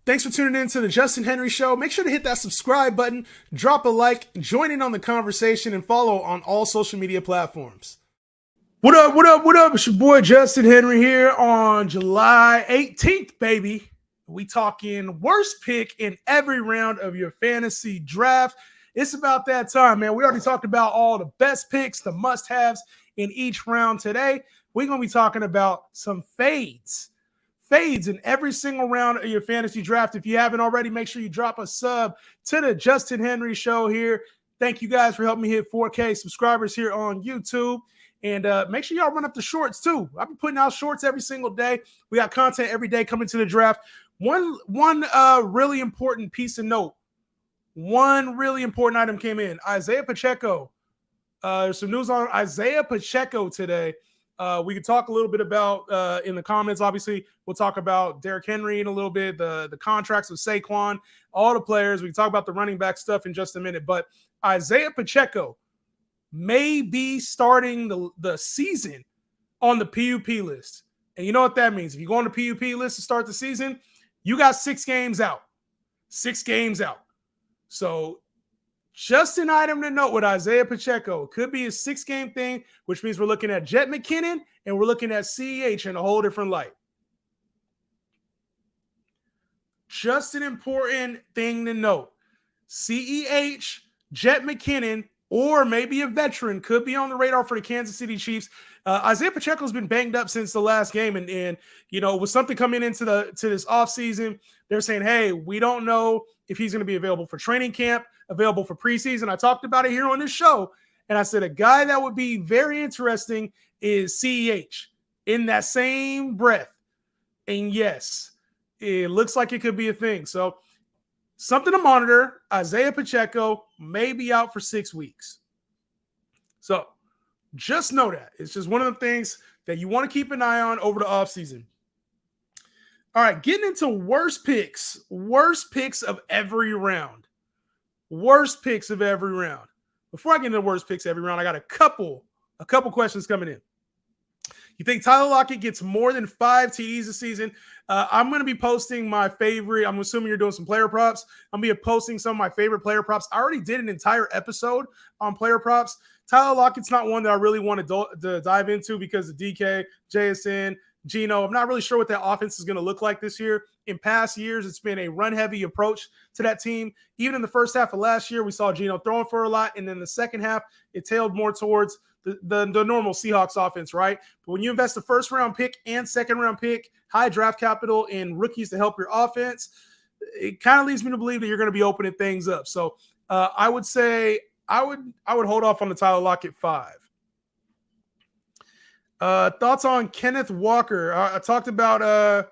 Thanks for tuning in to the Justin Henry Show. Make sure to hit that subscribe button, drop a like, join in on the conversation, and follow on all social media platforms. What up, what up, what up? It's your boy Justin Henry here on July 18th, baby. We talking worst pick in every round of your fantasy draft. It's about that time, man. We already talked about all the best picks, the must-haves in each round today. We're going to be talking about some fades in every single round of your fantasy draft. If you haven't already, make sure you drop a sub to the Justin Henry Show here. Thank you guys for helping me hit 4K subscribers here on YouTube. And make sure y'all run up the shorts too. I've been putting out shorts every single day. We got content every day coming to the draft. One really important piece of note. One really important item came in. Isaiah Pacheco. There's some news on Isaiah Pacheco today. We could talk a little bit about in the comments. Obviously, we'll talk about Derrick Henry in a little bit, the contracts of Saquon, all the players. We can talk about the running back stuff in just a minute. But Isaiah Pacheco may be starting the season on the PUP list. And you know what that means. If you go on the PUP list to start the season, you got 6 games out. 6 games out. So just an item to note with Isaiah Pacheco. It could be a 6-game thing, which means we're looking at Jet McKinnon and we're looking at CEH in a whole different light. Just an important thing to note. CEH, Jet McKinnon, or maybe a veteran could be on the radar for the Kansas City Chiefs. Isaiah Pacheco's been banged up since the last game, and you know, with something coming into this offseason, they're saying, hey, we don't know if he's going to be available for training camp, available for preseason. I talked about it here on this show, and I said a guy that would be very interesting is CEH in that same breath. And yes, it looks like it could be a thing. So something to monitor. Isaiah Pacheco may be out for 6 weeks. So just know that. It's just one of the things that you want to keep an eye on over the offseason. All right, getting into worst picks of every round. Worst picks of every round. Before I get into worst picks every round, I got a couple questions coming in. You think Tyler Lockett gets more than 5 TDs this season? I'm going to be posting my favorite. I'm assuming you're doing some player props. I'm going to be posting some of my favorite player props. I already did an entire episode on player props. Tyler Lockett's not one that I really want to dive into because of DK, JSN, Geno. I'm not really sure what that offense is going to look like this year. In past years, it's been a run-heavy approach to that team. Even in the first half of last year, we saw Geno throwing for a lot, and then the second half, it tailed more towards the normal Seahawks offense, right? But when you invest a first-round pick and second-round pick, high draft capital, and rookies to help your offense, it kind of leads me to believe that you're going to be opening things up. So I would say I would hold off on the Tyler Lockett 5. Thoughts on Kenneth Walker? I talked about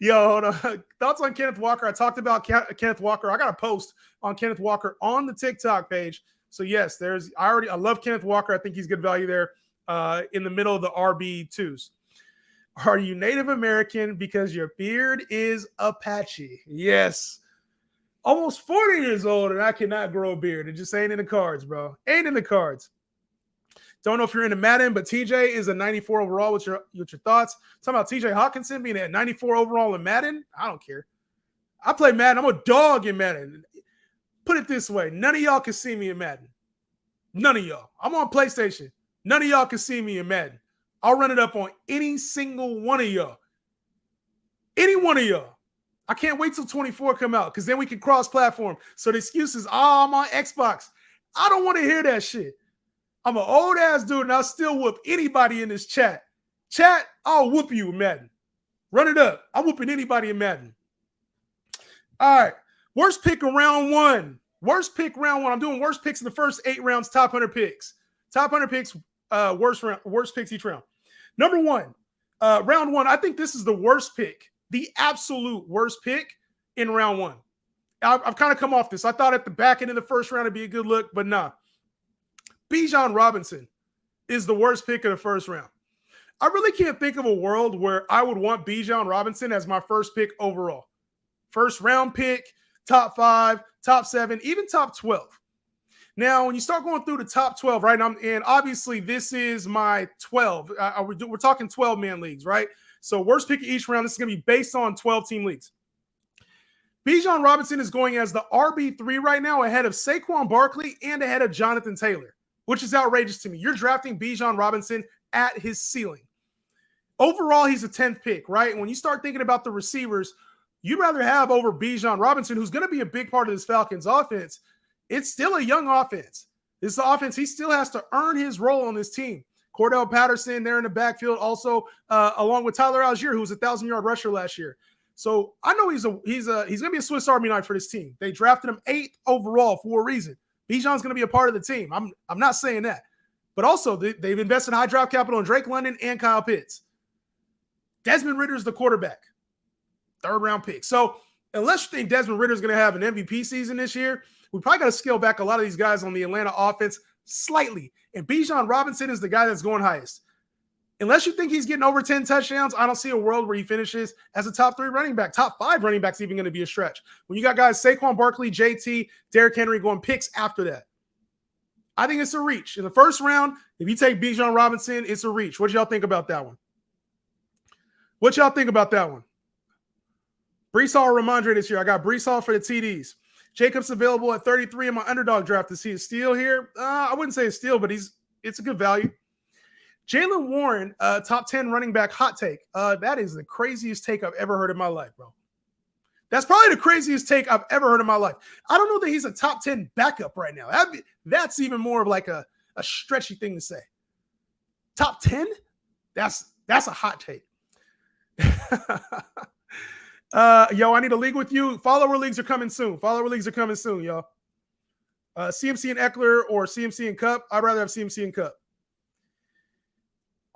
yo, hold on. Thoughts on Kenneth Walker? I talked about Kenneth Walker. I got a post on Kenneth Walker on the TikTok page. So yes, I love Kenneth Walker. I think he's good value there in the middle of the RB2s. Are you Native American because your beard is Apache? Yes. Almost 40 years old and I cannot grow a beard. It just ain't in the cards, bro. Ain't in the cards. Don't know if you're into Madden, but TJ is a 94 overall. What's your thoughts? Talking about TJ Hawkinson being at 94 overall in Madden? I don't care. I play Madden. I'm a dog in Madden. Put it this way. None of y'all can see me in Madden. None of y'all. I'm on PlayStation. None of y'all can see me in Madden. I'll run it up on any single one of y'all. Any one of y'all. I can't wait till 24 come out because then we can cross-platform. So the excuse is, I'm on Xbox. I don't want to hear that shit. I'm an old-ass dude, and I'll still whoop anybody in this chat. Chat, I'll whoop you in Madden. Run it up. I'm whooping anybody in Madden. All right. Worst pick of round 1. Worst pick round 1. I'm doing worst picks in the first 8 rounds, top 100 picks. Top 100 picks, worst picks each round. Number 1, round 1, I think this is the worst pick, the absolute worst pick in round 1. I've kind of come off this. I thought at the back end of the first round it'd be a good look, but nah. Bijan Robinson is the worst pick of the first round. I really can't think of a world where I would want Bijan Robinson as my first pick overall. First round pick, top 5, top 7, even top 12. Now, when you start going through the top 12, right? And obviously this is my 12. We're talking 12-man leagues, right? So worst pick of each round. This is going to be based on 12-team leagues. Bijan Robinson is going as the RB3 right now, ahead of Saquon Barkley and ahead of Jonathan Taylor, which is outrageous to me. You're drafting Bijan Robinson at his ceiling. Overall, he's a 10th pick, right? And when you start thinking about the receivers, you'd rather have over Bijan Robinson, who's going to be a big part of this Falcons offense. It's still a young offense. This offense, he still has to earn his role on this team. Cordell Patterson there in the backfield, also along with Tyler Algier, who was a 1,000-yard rusher last year. So I know he's going to be a Swiss Army knife for this team. They drafted him 8th overall for a reason. Bijan's going to be a part of the team. I'm not saying that. But also, they've invested high draft capital in Drake London and Kyle Pitts. Desmond Ridder's the quarterback. 3rd-round pick. So unless you think Desmond Ridder's going to have an MVP season this year, we probably got to scale back a lot of these guys on the Atlanta offense slightly. And Bijan Robinson is the guy that's going highest. Unless you think he's getting over 10 touchdowns, I don't see a world where he finishes as a top 3 running back. Top 5 running back's even going to be a stretch. When you got guys Saquon Barkley, JT, Derrick Henry going picks after that. I think it's a reach. In the first round, if you take Bijan Robinson, it's a reach. What y'all think about that one? What y'all think about that one? Breece Hall or Ramondre this year. I got Breece Hall for the TDs. Jacobs available at 33 in my underdog draft. To see a steal here? I wouldn't say a steal, but it's a good value. Jaylen Warren, top 10 running back hot take. That is the craziest take I've ever heard in my life, bro. That's probably the craziest take I've ever heard in my life. I don't know that he's a top 10 backup right now. That's even more of like a stretchy thing to say. Top 10? That's a hot take. Yo, I need a league with you. Follower leagues are coming soon. Y'all. CMC and Eckler or CMC and Cup. I'd rather have CMC and Cup.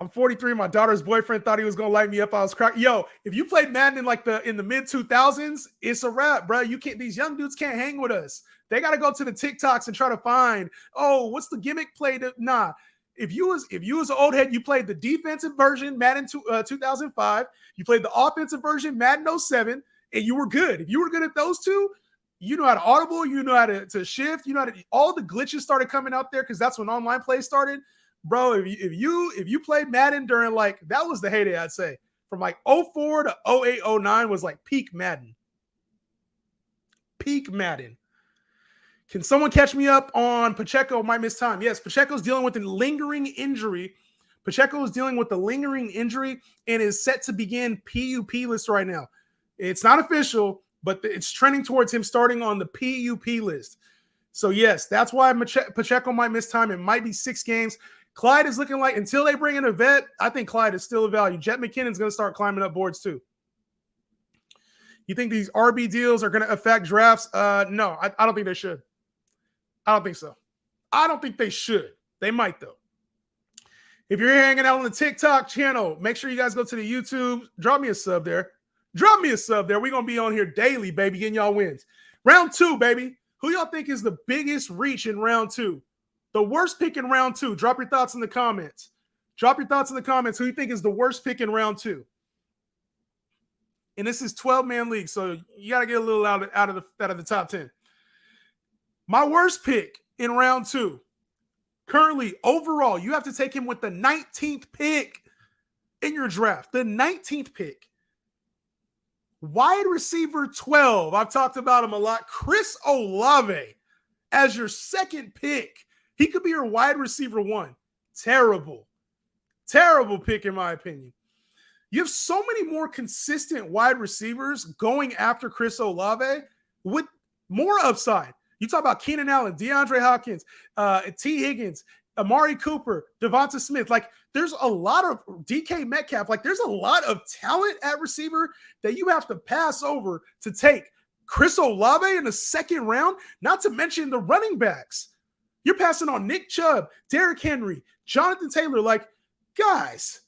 I'm 43. My daughter's boyfriend thought he was gonna light me up. I was cracking. Yo, if you played Madden in the mid 2000s, it's a wrap, bro. You can't. These young dudes can't hang with us. They got to go to the TikToks and try to find. Oh, what's the gimmick play? Nah. If you was an old head, you played the defensive version Madden 2005. You played the offensive version Madden 07, and you were good. If you were good at those two, you know how to audible. You know how to shift. You know how to. All the glitches started coming out there because that's when online play started. Bro, if you played Madden during that was the heyday, I'd say. From 04 to 08, 09 was peak Madden. Peak Madden. Can someone catch me up on Pacheco might miss time? Yes, Pacheco's dealing with a lingering injury. Pacheco is dealing with a lingering injury and is set to begin PUP list right now. It's not official, but it's trending towards him starting on the PUP list. So yes, that's why Pacheco might miss time. It might be 6 games. Clyde is looking like, until they bring in a vet, I think Clyde is still a value. Jet McKinnon's going to start climbing up boards too. You think these RB deals are going to affect drafts? No, I don't think they should. I don't think so. I don't think they should. They might, though. If you're hanging out on the TikTok channel, make sure you guys go to the YouTube. Drop me a sub there. We're going to be on here daily, baby, getting y'all wins. Round 2, baby. Who y'all think is the biggest reach in round 2? The worst pick in round 2. Drop your thoughts in the comments. Who you think is the worst pick in round 2? And this is 12-man league, so you got to get a little out of the top 10. My worst pick in round 2. Currently, overall, you have to take him with the 19th pick in your draft. The 19th pick. Wide receiver 12. I've talked about him a lot. Chris Olave as your second pick. He could be your wide receiver 1. Terrible pick, in my opinion. You have so many more consistent wide receivers going after Chris Olave with more upside. You talk about Keenan Allen, DeAndre Hopkins, T. Higgins, Amari Cooper, Devonta Smith. There's a lot of DK Metcalf. There's a lot of talent at receiver that you have to pass over to take Chris Olave in the second round, not to mention the running backs. You're passing on Nick Chubb, Derrick Henry, Jonathan Taylor. Guys,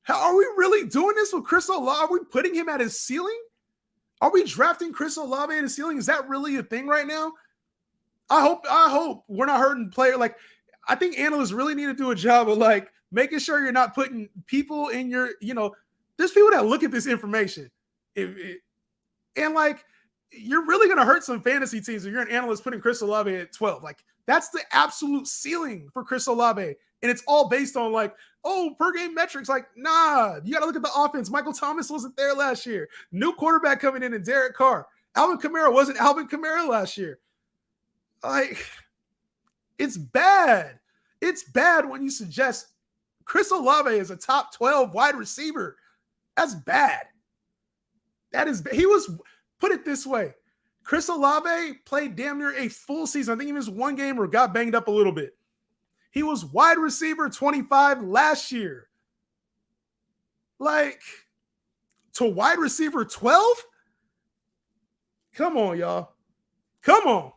are we really doing this with Chris Olave? Are we putting him at his ceiling? Are we drafting Chris Olave at his ceiling? Is that really a thing right now? I hope we're not hurting player. I think analysts really need to do a job of making sure you're not putting people in your, there's people that look at this information. You're really going to hurt some fantasy teams if you're an analyst putting Chris Olave at 12. That's the absolute ceiling for Chris Olave. And it's all based on like, oh, per game metrics. Like, nah, you got to look at the offense. Michael Thomas wasn't there last year. New quarterback coming in and Derek Carr. Alvin Kamara wasn't Alvin Kamara last year. Like, it's bad. It's bad when you suggest Chris Olave is a top 12 wide receiver. That's bad. That is, he was, put it this way. Chris Olave played damn near a full season. I think he missed one game or got banged up a little bit. He was wide receiver 25 last year. Like, to wide receiver 12? Come on, y'all. Come on.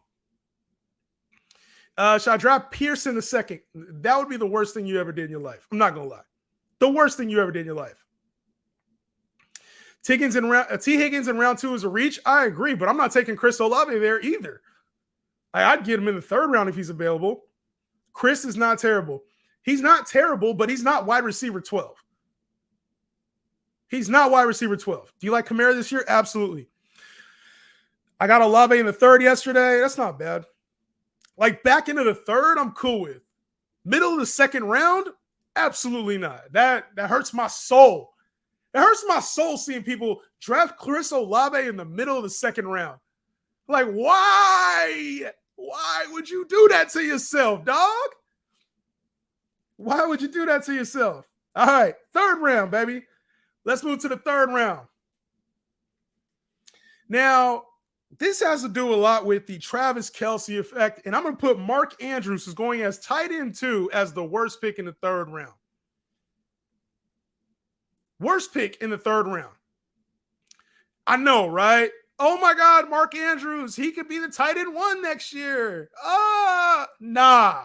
Should I draft Pearson the second? That would be the worst thing you ever did in your life. I'm not going to lie. The worst thing you ever did in your life. T. Higgins in round 2 is a reach. I agree, but I'm not taking Chris Olave there either. I'd get him in the 3rd round if he's available. Chris is not terrible. He's not terrible, but he's not wide receiver 12. He's not wide receiver 12. Do you like Kamara this year? Absolutely. I got Olave in the 3rd yesterday. That's not bad. Like back into the 3rd, I'm cool with. Middle of the 2nd round? Absolutely not. That hurts my soul. It hurts my soul seeing people draft Chris Olave in the middle of the 2nd round. Like, why? Why would you do that to yourself, dog? Why would you do that to yourself? All right, 3rd round, baby. Let's move to the 3rd round. Now, this has to do a lot with the Travis Kelce effect, and I'm going to put Mark Andrews, who's going as tight end 2, as the worst pick in the 3rd round. Worst pick in the 3rd round. I know, right? Oh my God, Mark Andrews, he could be the tight end 1 next year. Nah,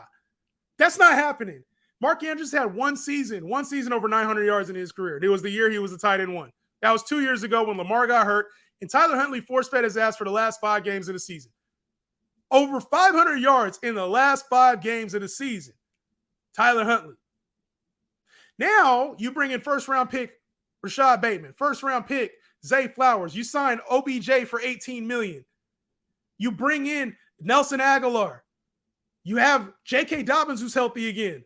that's not happening. Mark Andrews had one season over 900 yards in his career. It was the year he was the tight end 1. That was 2 years ago when Lamar got hurt, and Tyler Huntley force-fed his ass for the last 5 games of the season. Over 500 yards in the last 5 games of the season. Tyler Huntley. Now, you bring in first-round pick Rashad Bateman, first-round pick Zay Flowers. You sign OBJ for $18 million. You bring in Nelson Aguilar. You have J.K. Dobbins, who's healthy again.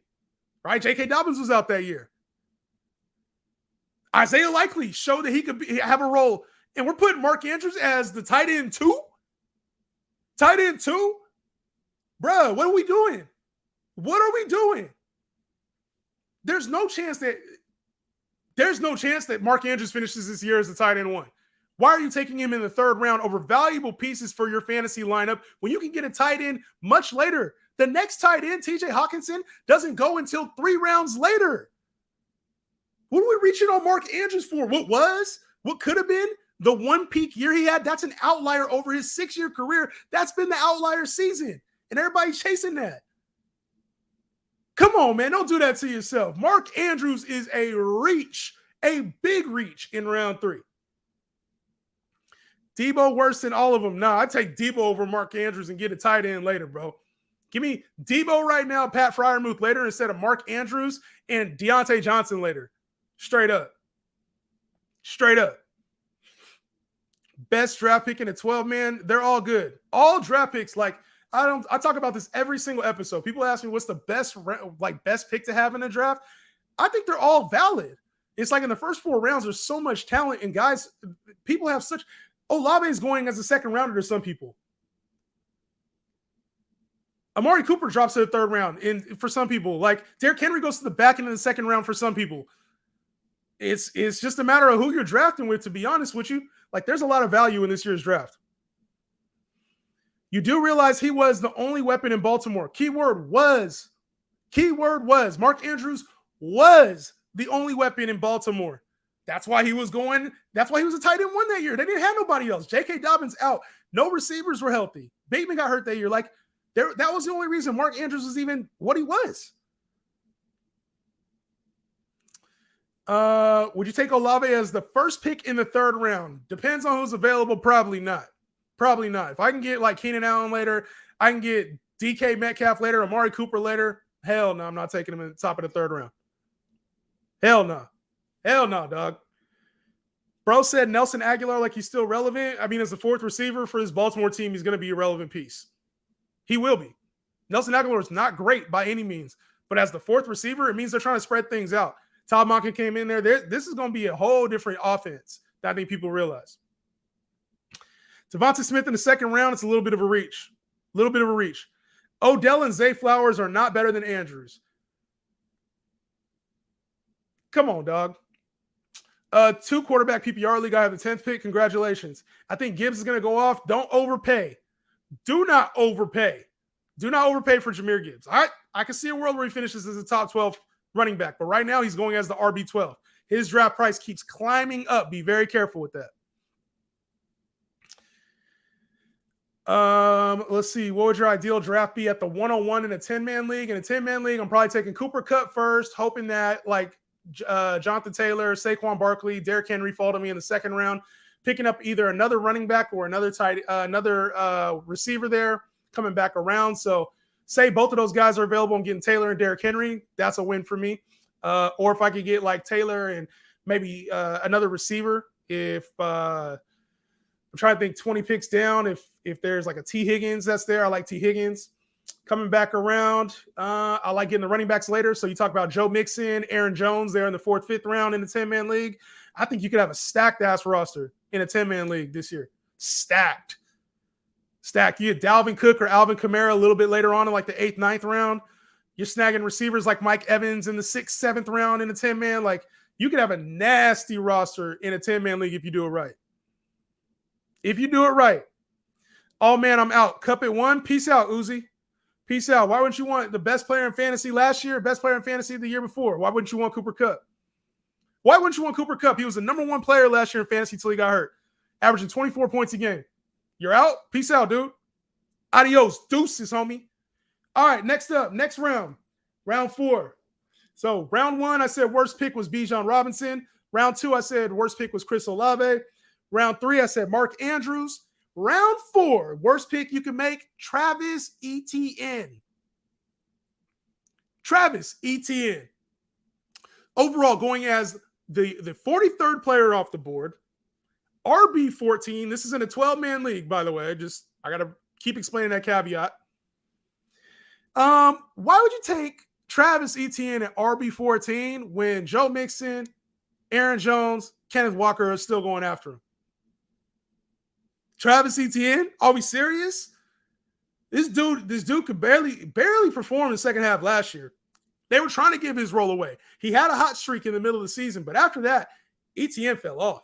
Right? J.K. Dobbins was out that year. Isaiah Likely showed that he could have a role. And we're putting Mark Andrews as the tight end 2? Tight end 2? Bruh, what are we doing? What are we doing? There's no chance that Mark Andrews finishes this year as the tight end 1. Why are you taking him in the 3rd round over valuable pieces for your fantasy lineup when you can get a tight end much later? The next tight end, TJ Hawkinson, doesn't go until 3 rounds later. What are we reaching on Mark Andrews for? What could have been the 1 peak year he had? That's an outlier over his 6-year career. That's been the outlier season. And everybody's chasing that. Come on, man. Don't do that to yourself. Mark Andrews is a reach, a big reach in round 3. Debo worse than all of them. Nah, I take Debo over Mark Andrews and get a tight end later, bro. Give me Debo right now, Pat Freiermuth later instead of Mark Andrews and Deontay Johnson later. Straight up. Straight up. Best draft pick in the 12, man. They're all good. All draft picks, like, I talk about this every single episode. People ask me what's the best pick to have in the draft. I think they're all valid. It's like in the first 4 rounds, there's so much talent, and guys, people have such. Olave is going as a 2nd rounder to some people. Amari Cooper drops to the 3rd round, and for some people, like Derrick Henry goes to the back end of the 2nd round for some people. It's just a matter of who you're drafting with, to be honest with you. Like, there's a lot of value in this year's draft. You do realize he was the only weapon in Baltimore. Keyword was. Mark Andrews was the only weapon in Baltimore. That's why he was going. That's why he was a tight end 1 that year. They didn't have nobody else. J.K. Dobbins out. No receivers were healthy. Bateman got hurt that year. Like, that was the only reason Mark Andrews was even what he was. Would you take Olave as the first pick in the 3rd round? Depends on who's available. Probably not. Probably not. If I can get like Keenan Allen later, I can get DK Metcalf later, Amari Cooper later. Hell no, I'm not taking him in the top of the 3rd round. Hell no. Hell no, dog. Bro said Nelson Aguilar like he's still relevant. I mean, as the 4th receiver for this Baltimore team, he's going to be a relevant piece. He will be. Nelson Aguilar is not great by any means, but as the fourth receiver, it means they're trying to spread things out. Todd Monken came in there. This is going to be a whole different offense that I think people realize. Devonta Smith in the second round, it's a little bit of a reach. A little bit of a reach. Odell and Zay Flowers are not better than Andrews. Come on, dog. 2 quarterback PPR league. I have the 10th pick. Congratulations. I think Gibbs is going to go off. Don't overpay. Do not overpay. Do not overpay for Jahmyr Gibbs. I can see a world where he finishes as a top 12 running back, but right now he's going as the RB12. His draft price keeps climbing up. Be very careful with that. Let's see. What would your ideal draft be at the 101 in a 10-man league? In a 10-man league, I'm probably taking Cooper Kupp first, hoping that like Jonathan Taylor, Saquon Barkley, Derrick Henry fall to me in the second round, picking up either another running back or another receiver there coming back around. So say both of those guys are available and getting Taylor and Derrick Henry, that's a win for me. Or if I could get like Taylor and maybe another receiver, if I'm trying to think 20 picks down, if there's like a T. Higgins that's there, I like T. Higgins. Coming back around, I like getting the running backs later. So you talk about Joe Mixon, Aaron Jones there in the 4th, 5th round in the 10-man league. I think you could have a stacked-ass roster in a 10-man league this year. Stacked. You get Dalvin Cook or Alvin Kamara a little bit later on in like the 8th, 9th round. You're snagging receivers like Mike Evans in the 6th, 7th round in a 10-man. Like, you could have a nasty roster in a 10-man league if you do it right. If you do it right. Oh, man, I'm out. Cup at 1. Peace out, Uzi. Peace out. Why wouldn't you want the best player in fantasy last year, best player in fantasy the year before? Why wouldn't you want Cooper Kupp? Why wouldn't you want Cooper Kupp? He was the number 1 player last year in fantasy until he got hurt, averaging 24 points a game. You're out? Peace out, dude. Adios. Deuces, homie. All right, next up, next round, round 4. So round 1, I said worst pick was Bijan Robinson. Round 2, I said worst pick was Chris Olave. Round 3, I said Mark Andrews. Round 4, worst pick you can make, Travis Etienne. Travis Etienne. Overall, going as the 43rd player off the board, RB14. This is in a 12-man league, by the way. I got to keep explaining that caveat. Why would you take Travis Etienne at RB14 when Joe Mixon, Aaron Jones, Kenneth Walker are still going after him? Travis Etienne? Are we serious? This dude could barely perform in the second half last year. They were trying to give his role away. He had a hot streak in the middle of the season, but after that, Etienne fell off.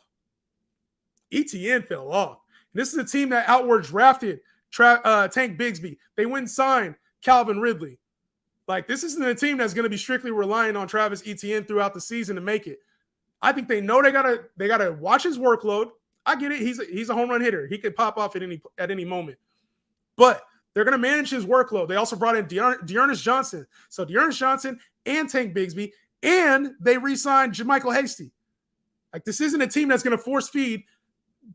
Etienne fell off. And this is a team that outward drafted Tank Bigsby. They went and signed Calvin Ridley. Like, this isn't a team that's going to be strictly relying on Travis Etienne throughout the season to make it. I think they know they gotta watch his workload. I get it. He's a home run hitter. He could pop off at any moment. But they're going to manage his workload. They also brought in Dearness Johnson. So Dearness Johnson and Tank Bigsby, and they re-signed JaMycal Hasty. Like, this isn't a team that's going to force feed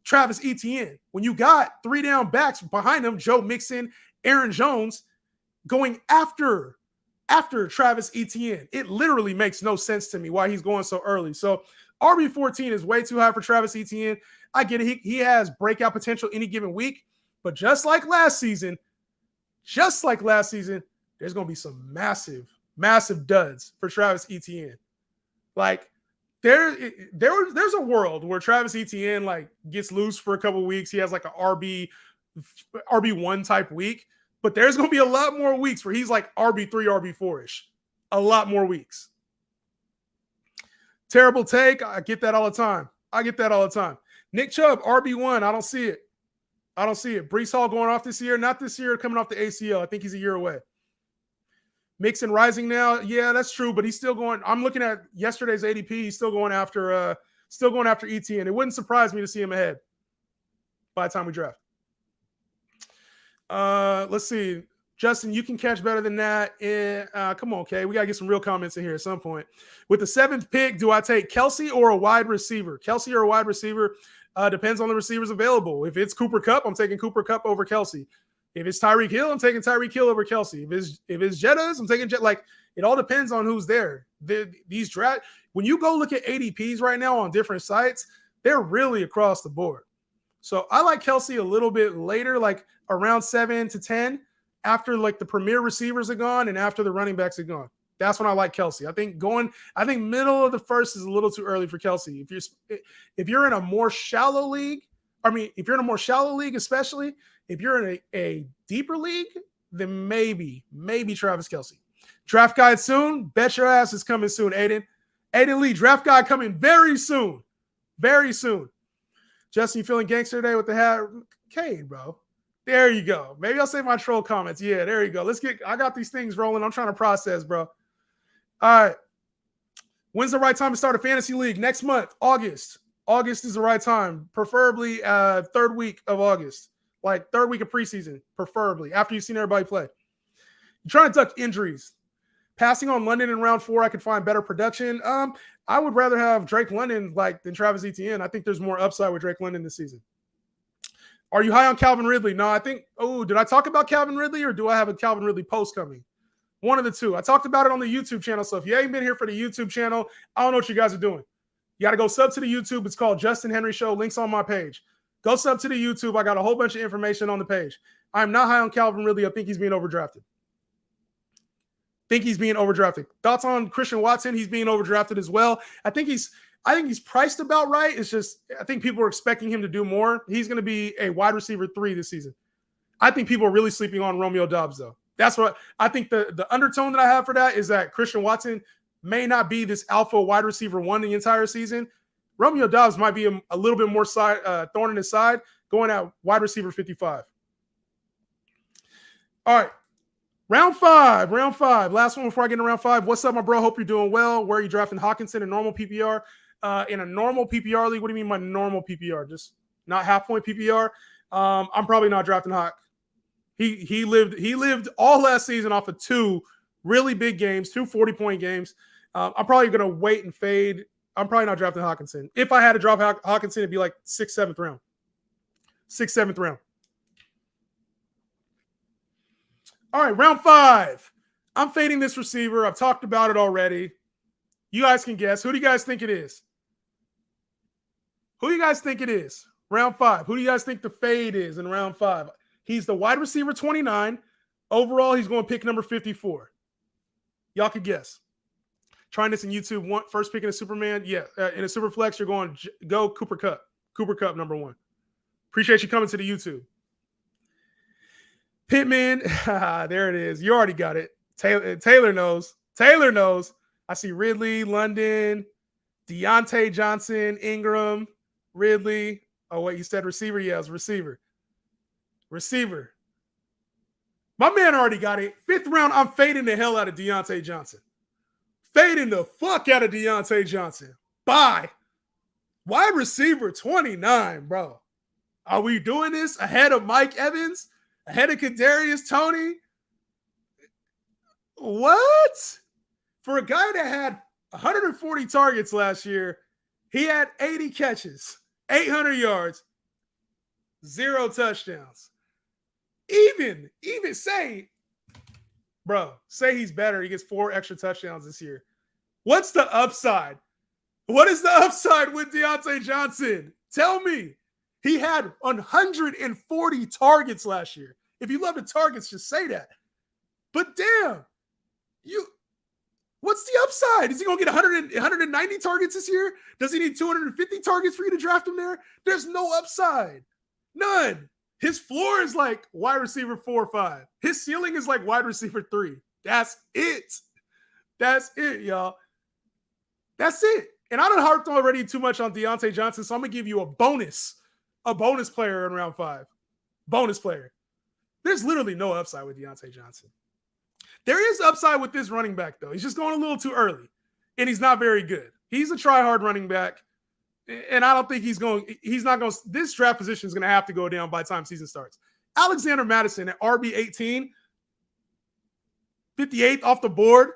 Travis Etienne. When you got 3 down backs behind him, Joe Mixon, Aaron Jones, going after Travis Etienne, it literally makes no sense to me why he's going so early. So RB14 is way too high for Travis Etienne. I get it. He has breakout potential any given week, but just like last season, there's going to be some massive duds for Travis Etienne. Like, there's a world where Travis Etienne like gets loose for a couple weeks. He has like a RB1 type week, but there's going to be a lot more weeks where he's like RB3, RB4-ish. A lot more weeks. Terrible take. I get that all the time. Nick Chubb, RB1. I don't see it. Breece Hall going off this year. Not this year, coming off the ACL. I think he's a year away. Mixon rising now. Yeah, that's true, but he's still going. I'm looking at yesterday's ADP. He's still going after Etienne. It wouldn't surprise me to see him ahead by the time we draft. Let's see. Justin, you can catch better than that. Come on, Kay. We got to get some real comments in here at some point. With the 7th pick, do I take Kelce or a wide receiver? Depends on the receivers available. If it's Cooper Kupp, I'm taking Cooper Kupp over Kelce. If it's Tyreek Hill, I'm taking Tyreek Hill over Kelce. If it's Jettas, I'm taking Jet. Like, it all depends on who's there. These draft, when you go look at ADPs right now on different sites, they're really across the board. So I like Kelce a little bit later, like around 7 to 10. after like the premier receivers are gone and after the running backs are gone. That's when I like Kelce. I think middle of the first is a little too early for Kelce. If you're in a more shallow league, if you're in a more shallow league, especially if you're in a deeper league, then maybe Travis Kelce. Draft guide soon. Bet your ass is coming soon, Aiden. Aiden Lee, draft guide coming very soon. Very soon. Justin, you feeling gangster today with the hat? Cade, bro. There you go. Maybe I'll save my troll comments. Yeah, there you go. I got these things rolling. I'm trying to process, bro. All right. When's the right time to start a fantasy league? Next month, August. August is the right time, preferably third week of August, like third week of preseason, preferably after you've seen everybody play. You're trying to duck injuries. Passing on London in round 4, I could find better production. I would rather have Drake London than Travis Etienne. I think there's more upside with Drake London this season. Are you high on Calvin Ridley? No, I think, did I talk about Calvin Ridley or do I have a Calvin Ridley post coming? One of the two. I talked about it on the YouTube channel. So if you ain't been here for the YouTube channel, I don't know what you guys are doing. You got to go sub to the YouTube. It's called Justin Henry Show. Links on my page. Go sub to the YouTube. I got a whole bunch of information on the page. I'm not high on Calvin Ridley. I think he's being overdrafted. Thoughts on Christian Watson? He's being overdrafted as well. I think he's priced about right. It's just, I think people are expecting him to do more. He's going to be a wide receiver 3 this season. I think people are really sleeping on Romeo Doubs, though. That's what I think the undertone that I have for that is that Christian Watson may not be this alpha wide receiver 1 the entire season. Romeo Doubs might be a little bit more thorn in his side, going at wide receiver 55. All right. Round 5. Last one before I get into round 5. What's up, my bro? Hope you're doing well. Where are you drafting Hockenson in normal PPR? In a normal PPR league, what do you mean by normal PPR? Just not half-point PPR? I'm probably not drafting Hawk. He lived all last season off of 2 really big games, 2 40-point games. I'm probably going to wait and fade. I'm probably not drafting Hockenson. If I had to draft Hockenson, it'd be like 6th, 7th round. 6th, 7th round. All right, round 5. I'm fading this receiver. I've talked about it already. You guys can guess. Who do you guys think it is? Round 5. Who do you guys think the fade is in round 5? He's the wide receiver 29. Overall, he's going to pick number 54. Y'all can guess. Trying this in YouTube. First pick in a Superman. Yeah, in a super flex, you're going to go Cooper Kupp. Cooper Kupp, number 1. Appreciate you coming to the YouTube. Pittman, there it is. You already got it. Taylor knows. I see Ridley, London, Deontay Johnson, Ingram, Ridley. Oh, wait, you said receiver? Yeah, it was receiver. My man already got it. 5th round, I'm fading the hell out of Deontay Johnson. Fading the fuck out of Deontay Johnson. Bye. Wide receiver 29, bro. Are we doing this ahead of Mike Evans? Ahead of Kadarius Toney? What? For a guy that had 140 targets last year, he had 80 catches, 800 yards, 0 touchdowns. Even say he's better. He gets 4 extra touchdowns this year. What's the upside? What is the upside with Deontay Johnson? Tell me. He had 140 targets last year. If you love the targets, just say that. But damn, what's the upside? Is he going to get 190 targets this year? Does he need 250 targets for you to draft him there? There's no upside. None. His floor is like wide receiver 4 or 5. His ceiling is like wide receiver 3. That's it. That's it, y'all. That's it. And I don't harped already too much on Deontay Johnson, so I'm going to give you a bonus player in round 5. Bonus player. There's literally no upside with Deontay Johnson. There is upside with this running back, though. He's just going a little too early, and he's not very good. He's a try-hard running back, and I don't think he's not going to – this draft position is going to have to go down by the time season starts. Alexander Mattison at RB 18, 58th off the board,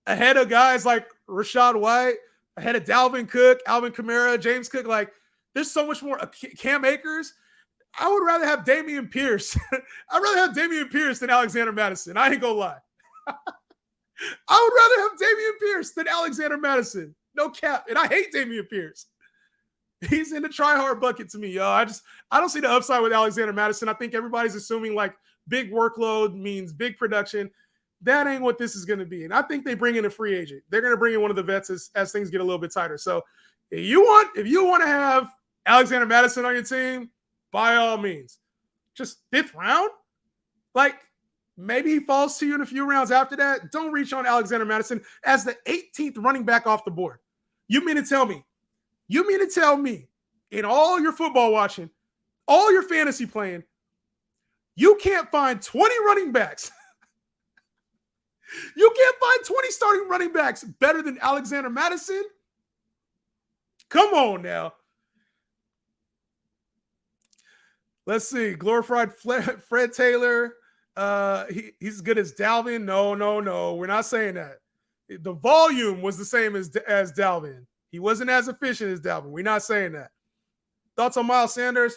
ahead of guys like Rachaad White, ahead of Dalvin Cook, Alvin Kamara, James Cook. Like, there's so much more. Cam Akers. I would rather have Dameon Pierce. I'd rather have Dameon Pierce than Alexander Mattison. I ain't gonna lie. I would rather have Dameon Pierce than Alexander Mattison. No cap. And I hate Dameon Pierce. He's in the try-hard bucket to me, yo. I don't see the upside with Alexander Mattison. I think everybody's assuming like big workload means big production. That ain't what this is going to be. And I think they bring in a free agent. They're going to bring in one of the vets as things get a little bit tighter. So if you want to have Alexander Mattison on your team, by all means. Just 5th round? Like, maybe he falls to you in a few rounds after that. Don't reach on Alexander Mattison as the 18th running back off the board. You mean to tell me in all your football watching, all your fantasy playing, you can't find 20 running backs. You can't find 20 starting running backs better than Alexander Mattison? Come on now. Let's see. Glorified Fred Taylor. He's as good as Dalvin. No. We're not saying that. The volume was the same as Dalvin. He wasn't as efficient as Dalvin. We're not saying that. Thoughts on Miles Sanders?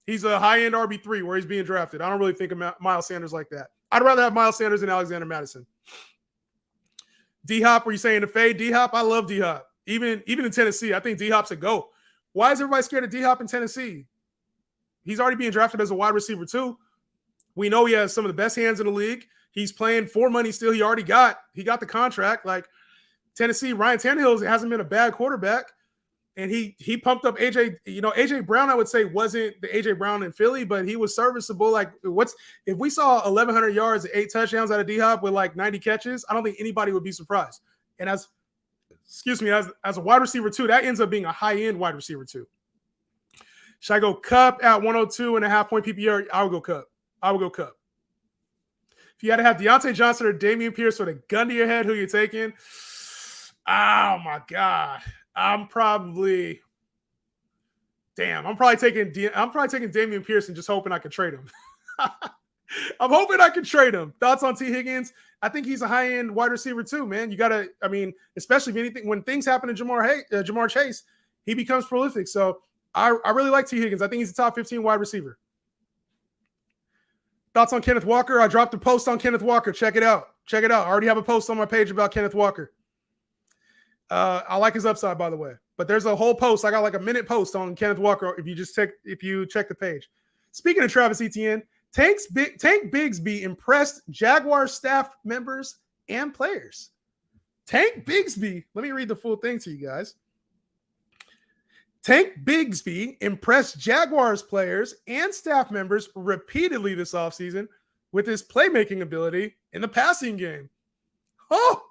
He's a high-end RB3 where he's being drafted. I don't really think of Miles Sanders like that. I'd rather have Miles Sanders than Alexander Mattison. D-Hop, were you saying to fade? D-Hop, I love D-Hop. Even in Tennessee, I think D-Hop's a go. Why is everybody scared of D-Hop in Tennessee? He's already being drafted as a wide receiver too. We know he has some of the best hands in the league. He's playing for money still. He got the contract. Like Tennessee, Ryan Tannehill hasn't been a bad quarterback. And he pumped up AJ. AJ Brown, I would say, wasn't the AJ Brown in Philly, but he was serviceable. Like, if we saw 1,100 yards, 8 touchdowns out of D-Hop with like 90 catches, I don't think anybody would be surprised. And as a wide receiver too, that ends up being a high-end wide receiver too. Should I go Cup at 102.5 point PPR? I would go Cup. If you had to have Deontay Johnson or Dameon Pierce with a gun to your head, who you taking? Oh my God. I'm probably taking Dameon Pierce and just hoping I could trade him. I'm hoping I can trade him. Thoughts on T. Higgins? I think he's a high-end wide receiver too, man. You gotta, especially when things happen to Jamar Chase, he becomes prolific. So I really like T. Higgins. I think he's a top 15 wide receiver. Thoughts on Kenneth Walker? I dropped a post on Kenneth Walker. Check it out. I already have a post on my page about Kenneth Walker. I like his upside, by the way. But there's a whole post. I got like a minute post on Kenneth Walker if you check the page. Speaking of Travis Etienne, Tank Bigsby impressed Jaguars staff members and players. Tank Bigsby, let me read the full thing to you guys. Tank Bigsby impressed Jaguars players and staff members repeatedly this offseason with his playmaking ability in the passing game. Oh,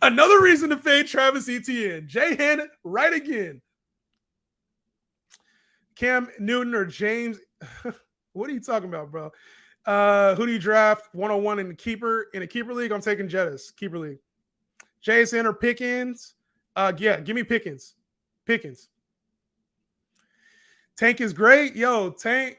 another reason to fade Travis Etienne. Jay Hannon, right again. Cam Newton or James. What are you talking about, bro? Who do you draft 101 in a keeper league? I'm taking Jettis, keeper league. Jason or Pickens? Give me Pickens. Tank is great. Yo, Tank.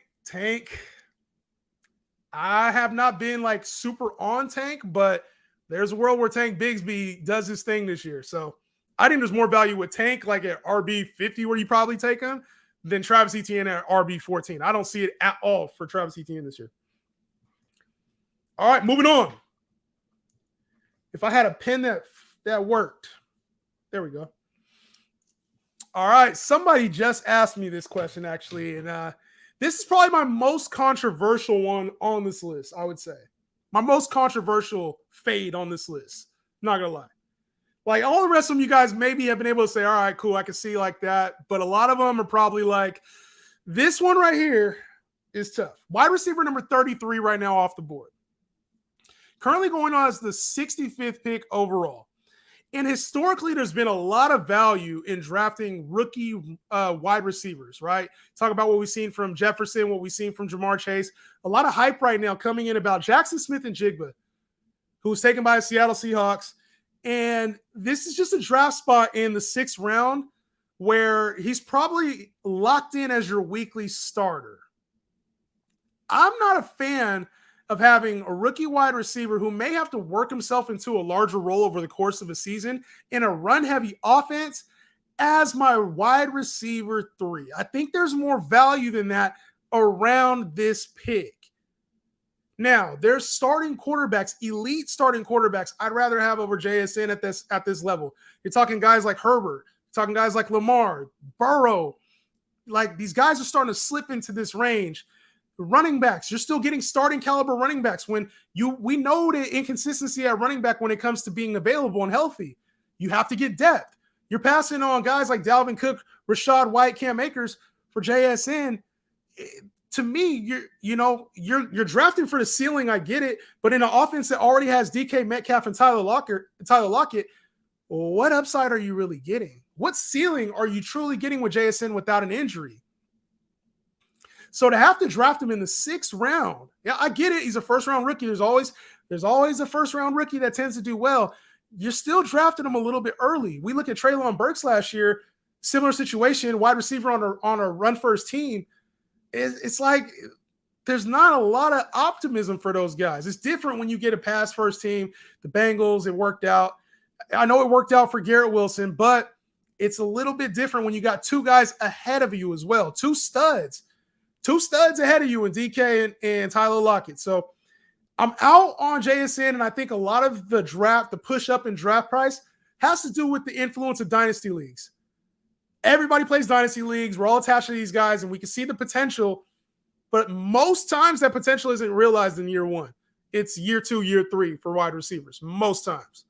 I have not been like super on Tank, but there's a world where Tank Bigsby does his thing this year. So I think there's more value with Tank like at RB50 where you probably take him than Travis Etienne at RB14. I don't see it at all for Travis Etienne this year. All right, moving on. If I had a pen that worked. There we go. All right, somebody just asked me this question, actually, and this is probably my most controversial one on this list, I would say. My most controversial fade on this list. Not going to lie. Like, all the rest of them, you guys maybe have been able to say, all right, cool, I can see like that. But a lot of them are probably like, this one right here is tough. Wide receiver number 33 right now off the board. Currently going on as the 65th pick overall. And historically, there's been a lot of value in drafting rookie wide receivers, right? Talk about what we've seen from Jefferson, what we've seen from Jamar Chase. A lot of hype right now coming in about Jackson Smith-Njigba, who was taken by the Seattle Seahawks. And this is just a draft spot in the 6th round where he's probably locked in as your weekly starter. I'm not a fan of having a rookie wide receiver who may have to work himself into a larger role over the course of a season in a run-heavy offense as my wide receiver 3. I think there's more value than that around this pick. Now, there's starting quarterbacks, elite starting quarterbacks I'd rather have over JSN at this level. You're talking guys like Herbert, you're talking guys like Lamar, Burrow. Like, these guys are starting to slip into this range. Running backs, you're still getting starting caliber running backs when we know the inconsistency at running back when it comes to being available and healthy. You have to get depth. You're passing on guys like Dalvin Cook, Rachaad White, Cam Akers for JSN. To me, you're drafting for the ceiling. I get it, but in an offense that already has DK Metcalf and Tyler Lockett, what upside are you really getting? What ceiling are you truly getting with JSN without an injury? So to have to draft him in the 6th round, yeah, I get it. He's a first-round rookie. There's always a first-round rookie that tends to do well. You're still drafting him a little bit early. We look at Treylon Burks last year, similar situation, wide receiver on a run-first team. It's like there's not a lot of optimism for those guys. It's different when you get a pass-first team. The Bengals, it worked out. I know it worked out for Garrett Wilson, but it's a little bit different when you got 2 guys ahead of you as well, 2 studs ahead of you in DK and Tyler Lockett. So I'm out on JSN, and I think a lot of the push up in draft price has to do with the influence of dynasty leagues. Everybody plays dynasty leagues. We're all attached to these guys, and we can see the potential, but most times that potential isn't realized in year 1. It's year 2, year 3 for wide receivers, most times.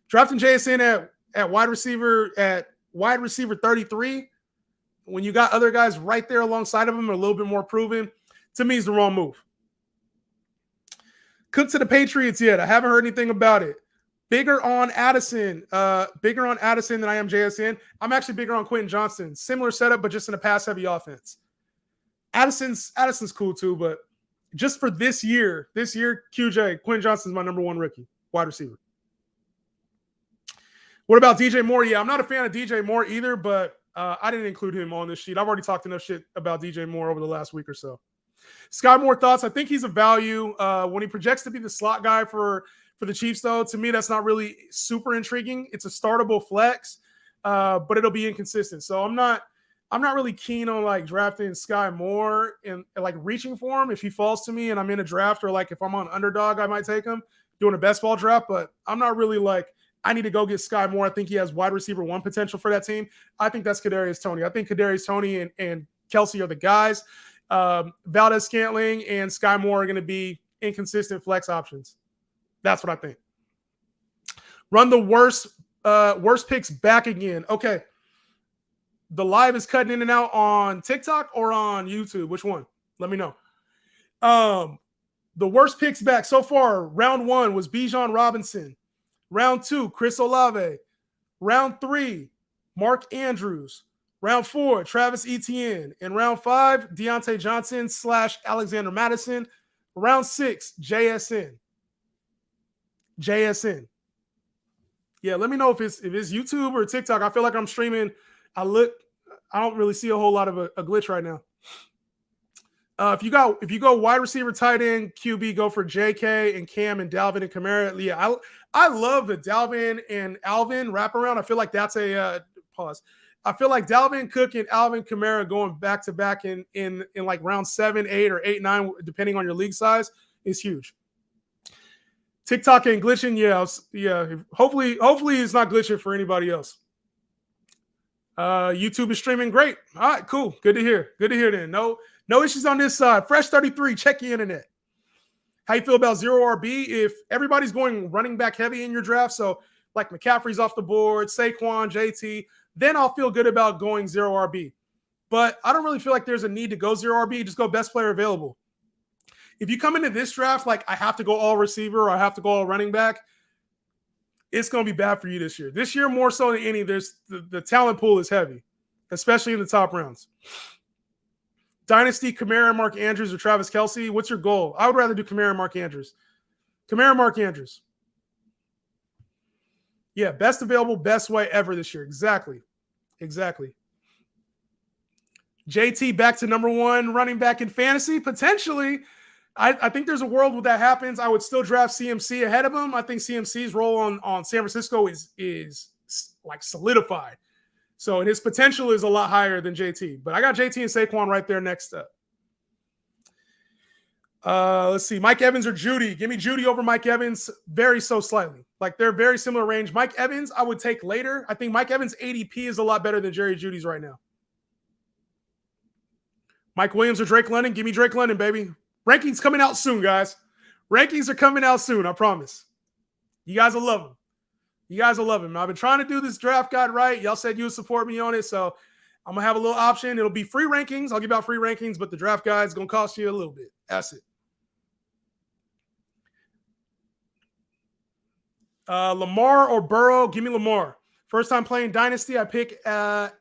Drafting JSN at wide receiver 33, when you got other guys right there alongside of him, a little bit more proven, to me is the wrong move. Cook to the Patriots yet? I haven't heard anything about it. Bigger on Addison than I am JSN. I'm actually bigger on Quentin Johnston. Similar setup, but just in a pass-heavy offense. Addison's cool too, but just for this year, QJ, Quentin Johnston's my number 1 rookie, wide receiver. What about DJ Moore? Yeah, I'm not a fan of DJ Moore either, but I didn't include him on this sheet. I've already talked enough shit about DJ Moore over the last week or so. Sky Moore thoughts. I think he's a value. When he projects to be the slot guy for the Chiefs, though, to me, that's not really super intriguing. It's a startable flex, but it'll be inconsistent. So I'm not really keen on like drafting Sky Moore and like reaching for him if he falls to me and I'm in a draft, or like if I'm on underdog, I might take him doing a best ball draft. But I'm not really like, I need to go get Sky Moore. I think he has wide receiver 1 potential for that team. I think that's Kadarius Toney. I think Kadarius Toney and Kelsey are the guys. Valdez-Scantling and Sky Moore are going to be inconsistent flex options. That's what I think. Run the worst picks back again. Okay. The live is cutting in and out on TikTok or on YouTube. Which one? Let me know. The worst picks back so far. Round 1 was Bijan Robinson. Round 2, Chris Olave. Round 3, Mark Andrews. Round 4, Travis Etienne. And round 5, Deontay Johnson / Alexander Madison. Round 6, JSN. Yeah, let me know if it's YouTube or TikTok. I feel like I'm streaming. I don't really see a whole lot of a glitch right now. If you go wide receiver, tight end, QB, go for JK and Cam and Dalvin and Kamara. Yeah, I love the Dalvin and Alvin wraparound. I feel like that's a pause. I feel like Dalvin Cook and Alvin Kamara going back to back in like round 7, 8, or 8, 9, depending on your league size, is huge. TikTok ain't glitching. Yeah. Hopefully it's not glitching for anybody else. YouTube is streaming great. All right, cool. Good to hear. Then. No issues on this side. Fresh 33, check your internet. How you feel about 0 RB? If everybody's going running back heavy in your draft, so like McCaffrey's off the board, Saquon, JT, then I'll feel good about going 0 RB. But I don't really feel like there's a need to go 0 RB. Just go best player available. If you come into this draft like I have to go all receiver or I have to go all running back, it's going to be bad for you this year. This year, more so than any, there's the talent pool is heavy, especially in the top rounds. Dynasty, Kamara, Mark Andrews, or Travis Kelce. What's your goal? I would rather do Kamara, Mark Andrews. Mark Andrews. Yeah, best available, best way ever this year. Exactly. JT back to number 1 running back in fantasy. Potentially, I think there's a world where that happens. I would still draft CMC ahead of him. I think CMC's role on San Francisco is like solidified. So his potential is a lot higher than JT. But I got JT and Saquon right there next up. Let's see. Mike Evans or Judy? Give me Judy over Mike Evans slightly. Like they're very similar range. Mike Evans, I would take later. I think Mike Evans' ADP is a lot better than Jerry Judy's right now. Mike Williams or Drake London? Give me Drake London, baby. Rankings coming out soon, guys. Rankings are coming out soon, I promise. You guys will love them. You guys will love him. I've been trying to do this draft guide right. Y'all said you would support me on it, so I'm going to have a little option. It'll be free rankings. I'll give out free rankings, but the draft guide is going to cost you a little bit. That's it. Lamar or Burrow? Give me Lamar. First time playing Dynasty, I pick at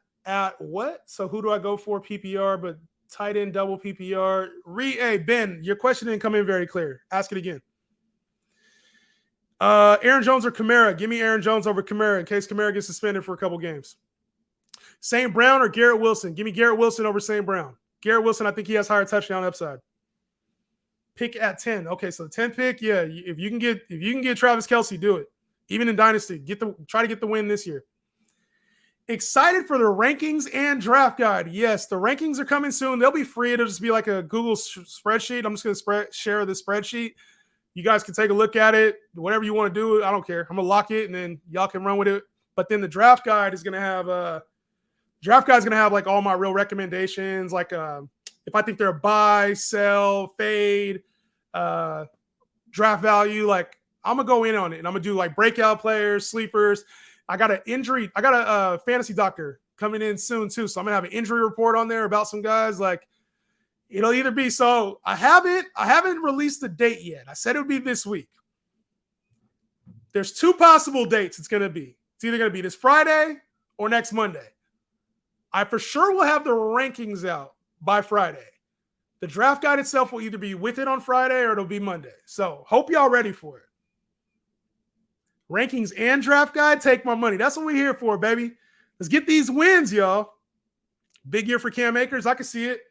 what? So who do I go for? PPR, but tight end double PPR. Hey, Ben, your question didn't come in very clear. Ask it again. Aaron Jones or Kamara? Give me Aaron Jones over Kamara in case Kamara gets suspended for a couple games. St. Brown or Garrett Wilson? Give me Garrett Wilson over St. Brown. Garrett Wilson, I think he has higher touchdown upside. Pick at 10. Okay, so the 10th pick, yeah. If you can get Travis Kelce, do it. Even in Dynasty, try to get the win this year. Excited for the rankings and draft guide. Yes, the rankings are coming soon. They'll be free. It'll just be like a Google spreadsheet. I'm just going to share the spreadsheet. You guys can take a look at it. Whatever you want to do, I don't care. I'm going to lock it, and then y'all can run with it. But then the draft guide is going to have like all my real recommendations, like if I think they're a buy, sell, fade, draft value. Like I'm going to go in on it, and I'm going to do like breakout players, sleepers. I got a fantasy doctor coming in soon too. So I'm going to have an injury report on there about some guys. Like, it'll either be, so I haven't released the date yet. I said it would be this week. There's two possible dates it's going to be. It's either going to be this Friday or next Monday. I for sure will have the rankings out by Friday. The draft guide itself will either be with it on Friday or it'll be Monday. So hope y'all ready for it. Rankings and draft guide, take my money. That's what we're here for, baby. Let's get these wins, y'all. Big year for Cam Akers. I can see it.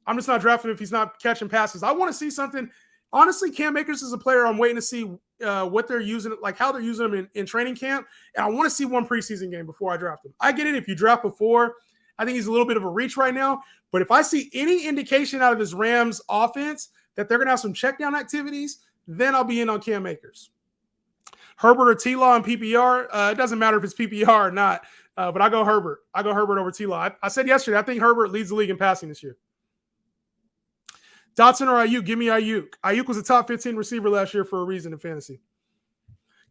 I'm just not drafting if he's not catching passes. I want to see something. Honestly, Cam Akers is a player I'm waiting to see what they're using, like how they're using him in training camp. And I want to see one preseason game before I draft him. I get it if you draft before. I think he's a little bit of a reach right now. But if I see any indication out of this Rams offense that they're going to have some check down activities, then I'll be in on Cam Akers. Herbert or T-Law in PPR. It doesn't matter if it's PPR or not, but I go Herbert. I go Herbert over T-Law. I said yesterday, I think Herbert leads the league in passing this year. Dotson or Ayuk? Give me Ayuk. Ayuk was a top 15 receiver last year for a reason in fantasy.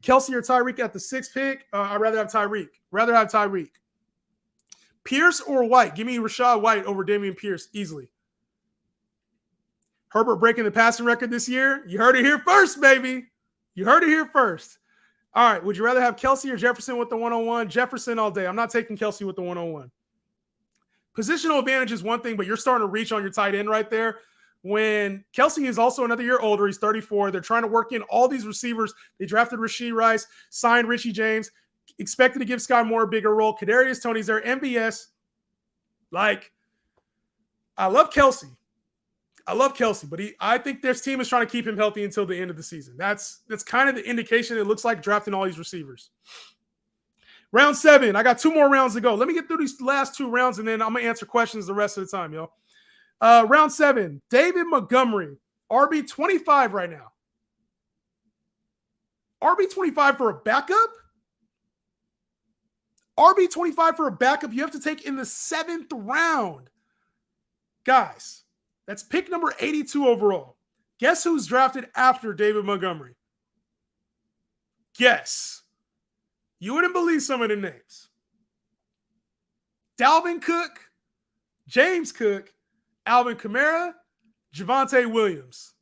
Kelce or Tyreek at the 6th pick? I'd rather have Tyreek. Pierce or White? Give me Rachaad White over Dameon Pierce easily. Herbert breaking the passing record this year? You heard it here first, baby. You heard it here first. All right, would you rather have Kelce or Jefferson with the 101? Jefferson all day. I'm not taking Kelce with the 101. Positional advantage is one thing, but you're starting to reach on your tight end right there. When Kelce is also another year older, he's 34. They're trying to work in all these receivers. They drafted Rashee Rice, signed Richie James, expected to give Sky Moore a bigger role. Kadarius Toney's there, MBS. Like, I love Kelce, but I think this team is trying to keep him healthy until the end of the season. That's kind of the indication it looks like drafting all these receivers. Round 7. I got 2 more rounds to go. Let me get through these last 2 rounds, and then I'm going to answer questions the rest of the time, yo. Round 7. David Montgomery, RB25 right now. RB25 for a backup? RB25 for a backup you have to take in the 7th round. Guys, that's pick number 82 overall. Guess who's drafted after David Montgomery? Guess. You wouldn't believe some of the names. Dalvin Cook, James Cook, Alvin Kamara, Javonte Williams.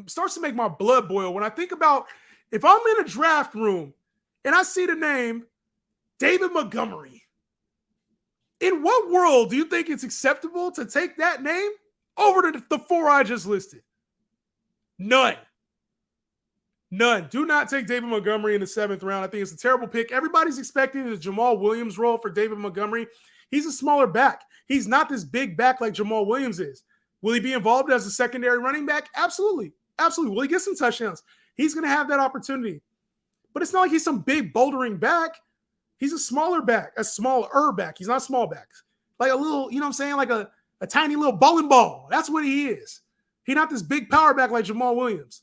Starts to make my blood boil when I think about if I'm in a draft room and I see the name David Montgomery. In what world do you think it's acceptable to take that name over the 4 I just listed? None. Do not take David Montgomery in the 7th round. I think it's a terrible pick. Everybody's expecting the Jamal Williams role for David Montgomery. He's a smaller back. He's not this big back like Jamal Williams is. Will he be involved as a secondary running back? Absolutely. Will he get some touchdowns? He's going to have that opportunity. But it's not like he's some big bouldering back. He's a smaller back. He's not a small back. Like a little, you know what I'm saying? Like a tiny little bowling ball. That's what he is. He's not this big power back like Jamal Williams.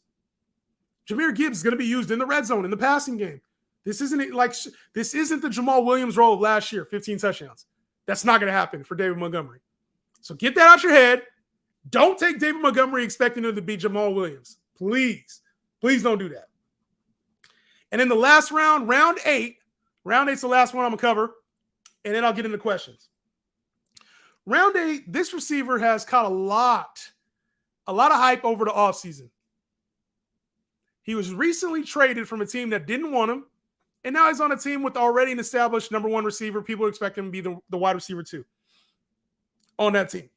Jahmyr Gibbs is going to be used in the red zone, in the passing game. This isn't the Jamal Williams role of last year, 15 touchdowns. That's not going to happen for David Montgomery. So get that out your head. Don't take David Montgomery expecting him to be Jamal Williams. Please. Please don't do that. And in the last round, round 8, round 8's the last one I'm going to cover, and then I'll get into questions. Round 8, this receiver has caught a lot of hype over the offseason. He was recently traded from a team that didn't want him, and now he's on a team with already an established number 1 receiver. People expect him to be the wide receiver 2 on that team.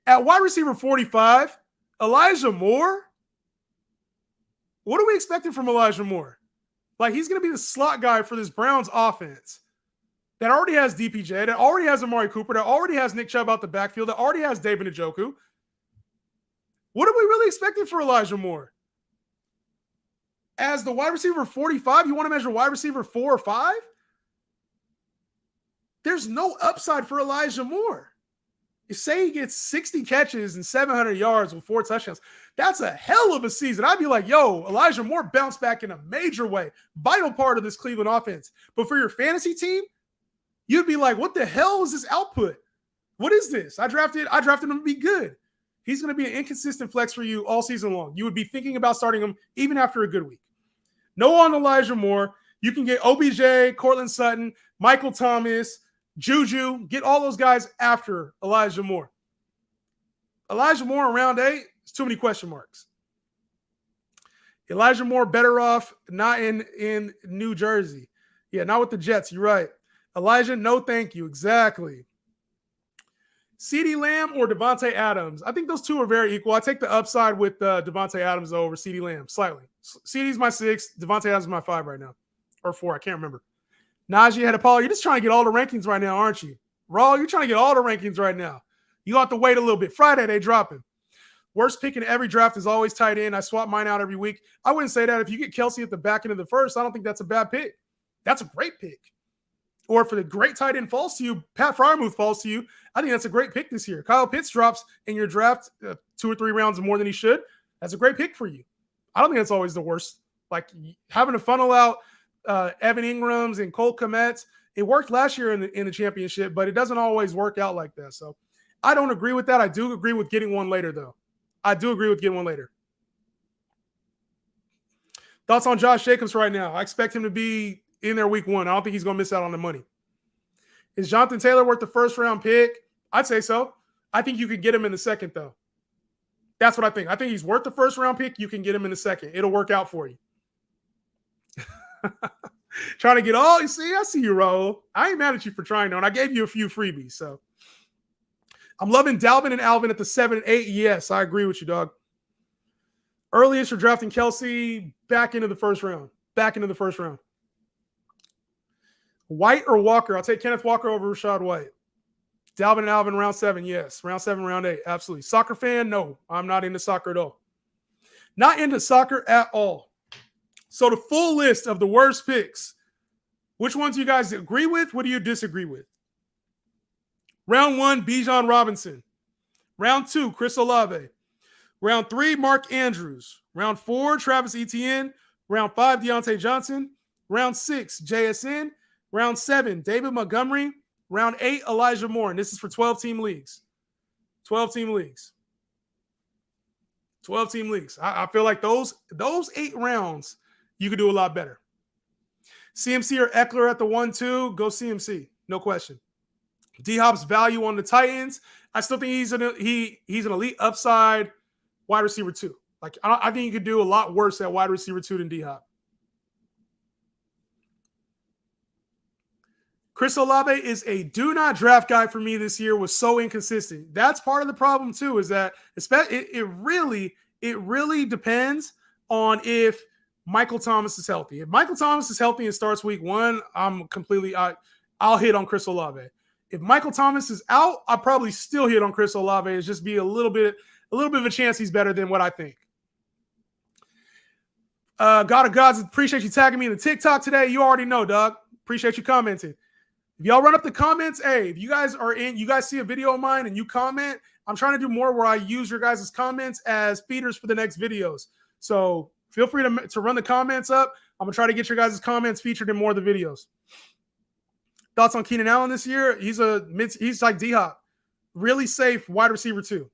At wide receiver 45, Elijah Moore. What are we expecting from Elijah Moore? Like, he's going to be the slot guy for this Browns offense that already has DPJ, that already has Amari Cooper, that already has Nick Chubb out the backfield, that already has David Njoku. What are we really expecting for Elijah Moore? As the wide receiver 45, you want to measure wide receiver 4 or 5? There's no upside for Elijah Moore. You say he gets 60 catches and 700 yards with 4 touchdowns. That's a hell of a season. I'd be like, yo, Elijah Moore bounced back in a major way. Vital part of this Cleveland offense. But for your fantasy team, you'd be like, what the hell is this output? What is this? I drafted him to be good. He's going to be an inconsistent flex for you all season long. You would be thinking about starting him even after a good week. No on Elijah Moore. You can get OBJ, Cortland Sutton, Michael Thomas, Juju. Get all those guys after Elijah Moore. Elijah Moore in round 8, it's too many question marks. Elijah Moore better off not in New Jersey. Yeah, not with the Jets. You're right. Elijah, no thank you. Exactly. CeeDee Lamb or Devontae Adams? I think those two are very equal. I take the upside with Devontae Adams, though, over CeeDee Lamb, slightly. CeeDee's my 6. Devontae Adams is my 5 right now. Or 4, I can't remember. Najee had a Paul. You're just trying to get all the rankings right now, aren't you? Raw, you're trying to get all the rankings right now. You have to wait a little bit. Friday, they drop him. Worst pick in every draft is always tight end. I swap mine out every week. I wouldn't say that. If you get Kelsey at the back end of the first, I don't think that's a bad pick. That's a great pick. Or if the great tight end falls to you, Pat Freiermuth falls to you, I think that's a great pick this year. Kyle Pitts drops in your draft 2 or 3 rounds more than he should. That's a great pick for you. I don't think that's always the worst. Like, having to funnel out Evan Ingrams and Cole Kmet, it worked last year in the championship, but it doesn't always work out like that. So I don't agree with that. I do agree with getting one later, though. I do agree with getting one later. Thoughts on Josh Jacobs right now? I expect him to be in there week 1. I don't think he's going to miss out on the money. Is Jonathan Taylor worth the first-round pick? I'd say so. I think you could get him in the second, though. That's what I think. I think he's worth the first-round pick. You can get him in the second. It'll work out for you. Trying to get all – see, I see you, Raul. I ain't mad at you for trying, though, and I gave you a few freebies. So I'm loving Dalvin and Alvin at the 7 and 8. Yes, I agree with you, dog. Earliest for drafting Kelsey, back into the first round. Back into the first round. White or Walker? I'll take Kenneth Walker over Rachaad White. Dalvin and Alvin, round 7, yes. Round 7, round 8, absolutely. Soccer fan? No, I'm not into soccer at all. Not into soccer at all. So the full list of the worst picks, which ones do you guys agree with? What do you disagree with? Round 1, Bijan Robinson. Round 2, Chris Olave. Round 3, Mark Andrews. Round 4, Travis Etienne. Round 5, Deontay Johnson. Round 6, JSN. Round 7, David Montgomery. Round 8, Elijah Moore. And this is for 12-team leagues. 12-team leagues. 12-team leagues. I feel like those 8 rounds, you could do a lot better. CMC or Eckler at the 1-2, go CMC. No question. D-Hop's value on the Titans, I still think he's an elite upside wide receiver 2. Like, I think you could do a lot worse at wide receiver 2 than D-Hop. Chris Olave is a do not draft guy for me this year. Was so inconsistent. That's part of the problem too, is that it really depends on if Michael Thomas is healthy. If Michael Thomas is healthy and starts week 1, I'll hit on Chris Olave. If Michael Thomas is out, I'll probably still hit on Chris Olave. It's just be a little bit of a chance he's better than what I think. God of Gods, appreciate you tagging me in the TikTok today. You already know, Doug. Appreciate you commenting. If y'all run up the comments, hey, if you guys see a video of mine and you comment, I'm trying to do more where I use your guys' comments as feeders for the next videos. So Feel free to run the comments up. I'm going to try to get your guys' comments featured in more of the videos. Thoughts on Keenan Allen this year? He's like D-Hop. Really safe wide receiver 2.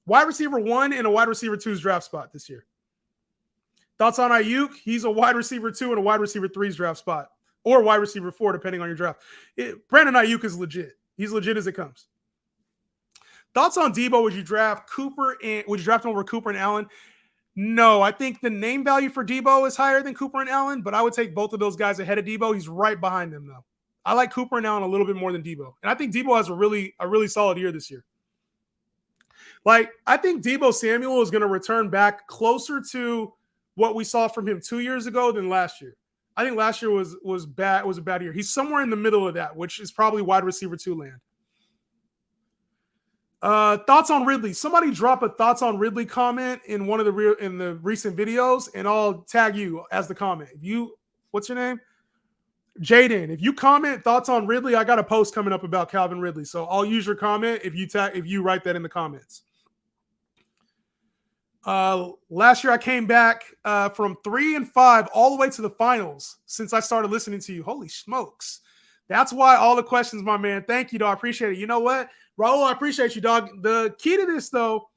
Wide receiver 1 and a wide receiver 2's draft spot this year. Thoughts on Ayuk? He's a wide receiver 2 and a wide receiver 3's draft spot. Or wide receiver 4, depending on your draft. Brandon Ayuk is legit. He's legit as it comes. Thoughts on Debo? Would you draft him over Cooper and Allen? No, I think the name value for Debo is higher than Cooper and Allen, but I would take both of those guys ahead of Debo. He's right behind them, though. I like Cooper and Allen a little bit more than Debo. And I think Debo has a really solid year this year. Like, I think Debo Samuel is going to return back closer to what we saw from him 2 years ago than last year. I think last year was bad. It was a bad year. He's somewhere in the middle of that, which is probably wide receiver 2 land. Thoughts on Ridley? Somebody drop a thoughts on Ridley comment in one of the recent videos, and I'll tag you as the comment. What's your name? Jaden. If you comment thoughts on Ridley, I got a post coming up about Calvin Ridley, so I'll use your comment if you write that in the comments. Last year I came back from 3-5 all the way to the finals since I started listening to you. Holy smokes. That's why all the questions, my man. Thank you, dog. I appreciate it. You know what? Raul, I appreciate you, dog. The key to this, though,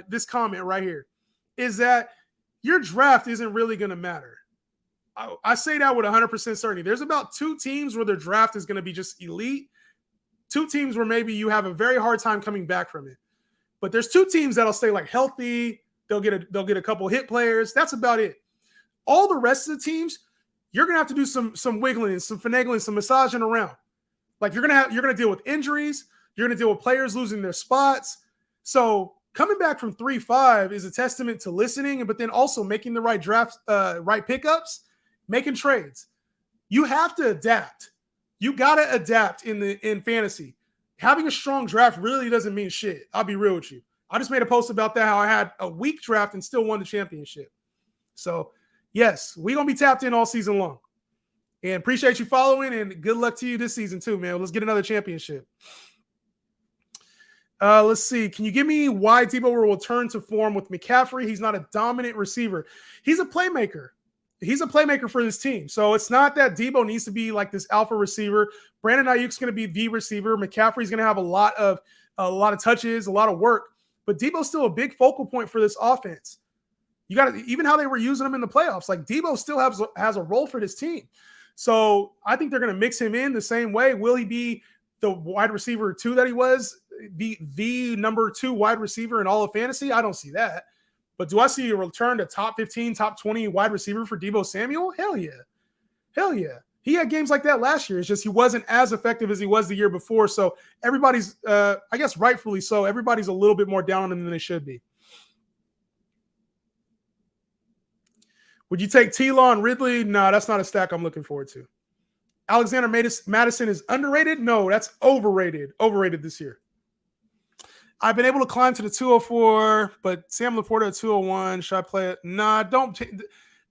this comment right here is that your draft isn't really going to matter. I say that with 100% certainty. There's about 2 teams where their draft is going to be just elite. 2 teams where maybe you have a very hard time coming back from it. But there's 2 teams that'll stay like healthy. They'll get a couple hit players. That's about it. All the rest of the teams, you're gonna have to do some wiggling, some finagling, some massaging around. Like you're gonna deal with injuries. You're gonna deal with players losing their spots. So coming back from 3-5 is a testament to listening, but then also making the right drafts, right pickups, making trades. You have to adapt. You gotta adapt in fantasy. Having a strong draft really doesn't mean shit. I'll be real with you. I just made a post about that, how I had a weak draft and still won the championship. So, yes, we're going to be tapped in all season long. And appreciate you following, and good luck to you this season too, man. Let's get another championship. Let's see. Can you give me why Debo will return to form with McCaffrey? He's not a dominant receiver. He's a playmaker. He's a playmaker for this team. So it's not that Debo needs to be like this alpha receiver. Brandon Ayuk's going to be the receiver. McCaffrey's going to have a lot of touches, a lot of work. But Debo's still a big focal point for this offense. You got to, even how they were using him in the playoffs, like Debo still has a role for this team. So I think they're going to mix him in the same way. Will he be the wide receiver 2 that he was, the number 2 wide receiver in all of fantasy? I don't see that. But do I see a return to top 15, top 20 wide receiver for Debo Samuel? Hell yeah. Hell yeah. He had games like that last year. It's just he wasn't as effective as he was the year before. So everybody's, I guess rightfully so, everybody's a little bit more down on him than they should be. Would you take T-Law and Ridley? No, that's not a stack I'm looking forward to. Alexander Madison is underrated? No, that's overrated. Overrated this year. I've been able to climb to the 204, but Sam Laporta at 201. Should I play it? Nah, don't.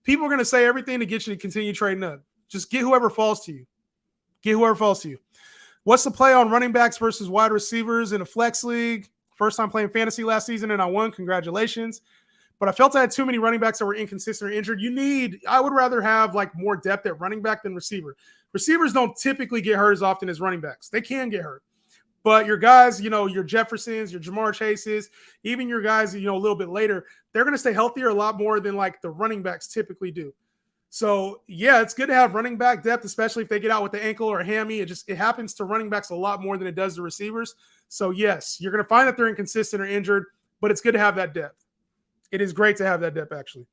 People are going to say everything to get you to continue trading up. Just get whoever falls to you. Get whoever falls to you. What's the play on running backs versus wide receivers in a flex league? First time playing fantasy last season, and I won. Congratulations. But I felt I had too many running backs that were inconsistent or injured. I would rather have like more depth at running back than receiver. Receivers don't typically get hurt as often as running backs. They can get hurt. But your guys, your Jeffersons, your Jamar Chases, even your guys, a little bit later, they're going to stay healthier a lot more than like the running backs typically do. So, yeah, it's good to have running back depth, especially if they get out with the ankle or hammy. It happens to running backs a lot more than it does to receivers. So, yes, you're going to find that they're inconsistent or injured, but it's good to have that depth. It is great to have that depth, actually.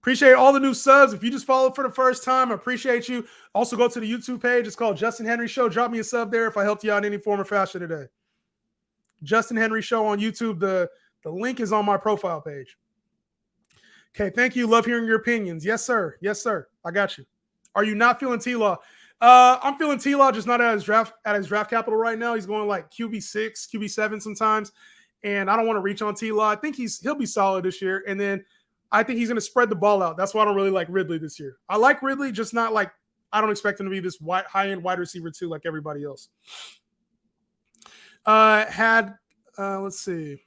Appreciate all the new subs. If you just followed for the first time, I appreciate you. Also, go to the YouTube page. It's called Justin Henry Show. Drop me a sub there if I helped you out in any form or fashion today. Justin Henry Show on YouTube. The link is on my profile page. Okay, thank you. Love hearing your opinions. Yes, sir. Yes, sir. I got you. Are you not feeling T-Law? I'm feeling T-Law, just not at his draft capital right now. He's going like QB6, QB7 sometimes, and I don't want to reach on T-Law. I think he'll be solid this year, and then I think he's going to spread the ball out. That's why I don't really like Ridley this year. I like Ridley, just not like I don't expect him to be this high-end wide receiver too, like everybody else. Let's see.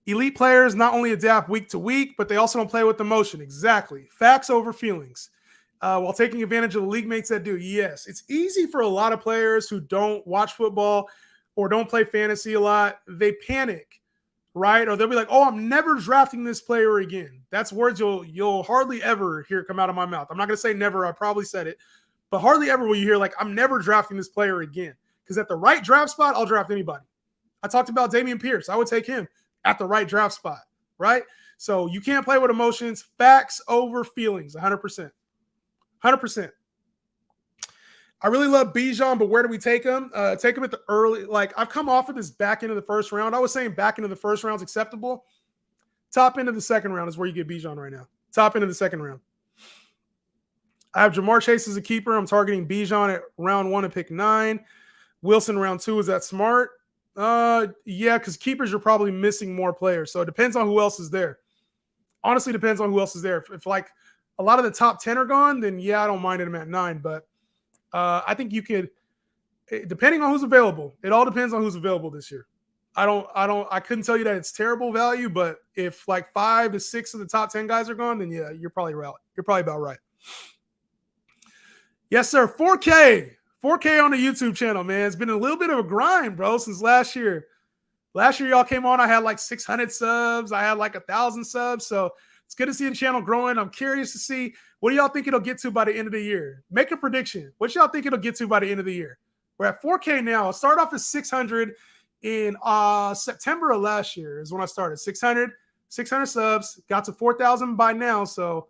Elite players not only adapt week to week, but they also don't play with emotion. Exactly. Facts over feelings. While taking advantage of the league mates that do. Yes, it's easy for a lot of players who don't watch football or don't play fantasy a lot. They panic, right? Or they'll be like, "Oh, I'm never drafting this player again." That's words you'll hardly ever hear come out of my mouth. I'm not going to say never. I probably said it, but hardly ever will you hear like, "I'm never drafting this player again." Because at the right draft spot, I'll draft anybody. I talked about Dameon Pierce. I would take him at the right draft spot, right? So you can't play with emotions. Facts over feelings, 100%. 100%. I really love Bijan, but where do we take him? Take him at the early. Like, I've come off of this back end of the first round. I was saying back end of the first round is acceptable. Top end of the second round is where you get Bijan right now. Top end of the second round. I have Jamar Chase as a keeper. I'm targeting Bijan at round 1 and pick 9. Wilson round 2. Is that smart? Yeah, because keepers are probably missing more players. So it depends on who else is there. Honestly, depends on who else is there. If like a lot of the top 10 are gone, then yeah, I don't mind him at 9. But I think you could, depending on who's available. It all depends on who's available this year. I couldn't tell you that it's terrible value, but if like 5 to 6 of the top 10 guys are gone, then yeah, you're probably right. You're probably about right. Yes, sir. 4K on the YouTube channel, man. It's been a little bit of a grind, bro, since last year. Last year, y'all came on. I had like 600 subs. I had like 1,000 subs. So it's good to see the channel growing. I'm curious to see, what do y'all think it'll get to by the end of the year? Make a prediction. What y'all think it'll get to by the end of the year? We're at 4K now. I started off at 600 in September of last year is when I started. 600 subs. Got to 4,000 by now. So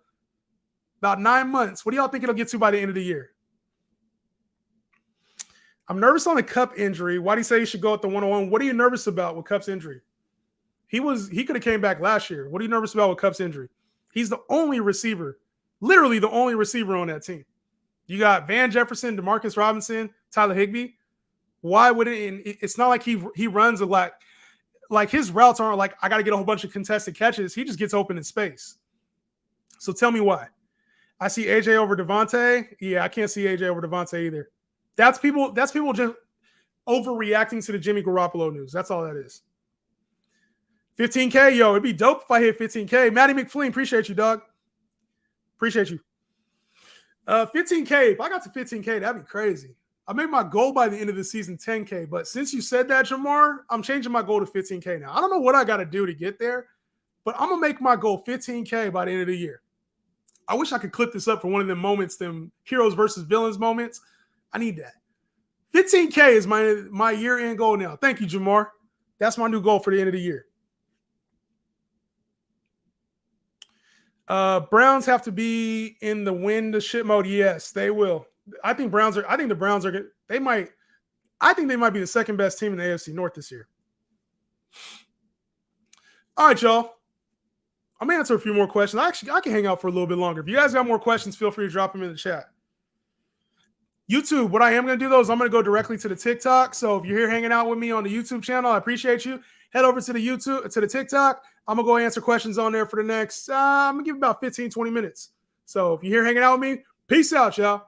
about 9 months. What do y'all think it'll get to by the end of the year? I'm nervous on the Kupp injury. Why do you say he should go at the 101? What are you nervous about with Kupp's injury? He could have came back last year. What are you nervous about with Kupp's injury? He's the only receiver, literally the only receiver on that team. You got Van Jefferson, Demarcus Robinson, Tyler Higbee. Why wouldn't it's not like he runs a lot. Like his routes aren't like, I got to get a whole bunch of contested catches. He just gets open in space. So tell me why. I see AJ over Devontae. Yeah, I can't see AJ over Devontae either. That's people just overreacting to the Jimmy Garoppolo news. That's all that is. 15K, yo, it'd be dope if I hit 15K. Matty McFlean, appreciate you, dog. Appreciate you. 15K, if I got to 15K, that'd be crazy. I made my goal by the end of the season 10K, but since you said that, Jamar, I'm changing my goal to 15K now. I don't know what I got to do to get there, but I'm going to make my goal 15K by the end of the year. I wish I could clip this up for one of them moments, them heroes versus villains moments. I need that. 15K is my year-end goal now. Thank you, Jamar. That's my new goal for the end of the year. Browns have to be in the win the shit mode. Yes, they will. I think the Browns are good. I think they might be the second best team in the AFC North this year. All right, y'all. I'm going to answer a few more questions. I can hang out for a little bit longer. If you guys got more questions, feel free to drop them in the chat. YouTube, what I am going to do, though, is I'm going to go directly to the TikTok. So if you're here hanging out with me on the YouTube channel, I appreciate you. Head over to the TikTok. I'm going to go answer questions on there for the next, I'm going to give about 15, 20 minutes. So if you're here hanging out with me, peace out, y'all.